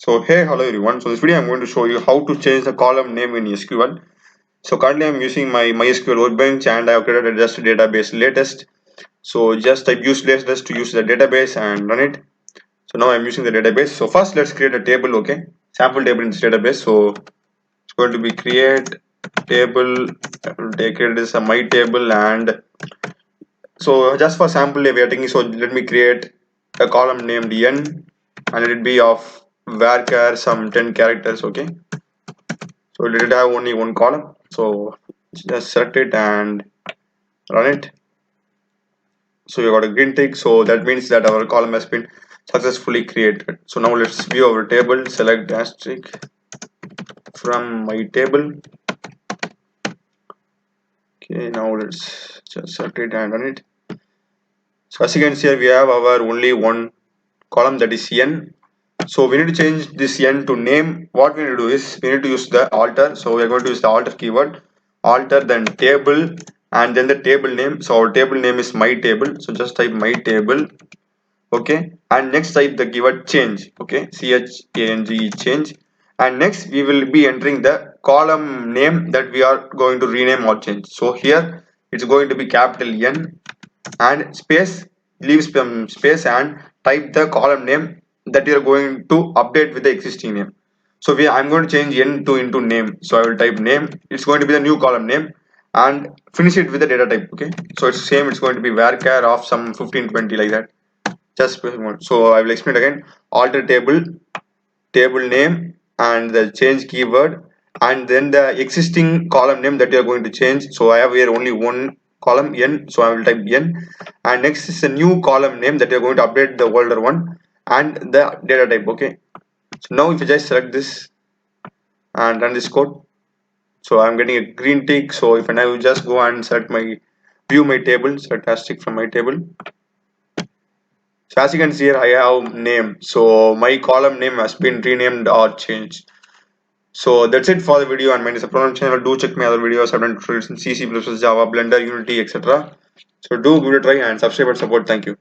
So hey, hello everyone. So this video I'm going to show you how to change the column name in SQL. So currently I'm using my MySQL workbench and I have created just a database latest. So just type use latest to use the database and run it. So now I'm using the database. So first let's create a table, okay? Sample table in this database. So it's going to be create table. I will take it as a my table, and so just for sample we are taking. So let me create a column named n, and let it be of varchar some 10 characters, okay? So let it have only one column. So just select it and run it. So you got a green tick. So that means that our column has been successfully created. So now let's view our table. Select asterisk from my table. Okay, now let's just select it and run it. So as you can see here, we have our only one column, that is n. So we need to change this n to name. What we need to do is we need to use the alter. So we are going to use the alter keyword, alter then table, and then the table name. So our table name is my table. So just type my table, okay, and next type the keyword change, okay, change, change, and next we will be entering the column name that we are going to rename or change. So here it's going to be capital N and space, leave some space and type the column name that you are going to update with the existing name. So I'm going to change n to into name. So I will type name. It's going to be the new column name and finish it with the data type. Okay. So it's same. It's going to be varchar of some 1520 like that. Just press one. So I will explain it again. Alter table, table name, and the change keyword, and then the existing column name that you are going to change. So I have here only one column n, so I will type n, and next is a new column name that you are going to update the older one and the data type, okay? So now if I just select this and run this code, so I'm getting a green tick. So if I now just go and select my view my table, select asterisk from my table. So as you can see here, I have name. So my column name has been renamed or changed. So that's it for the video, and my name is Pranam channel. Do check my other videos. I've done tutorials in C, C++, Java, Blender, Unity, etc. So do give it a try and subscribe and support. Thank you.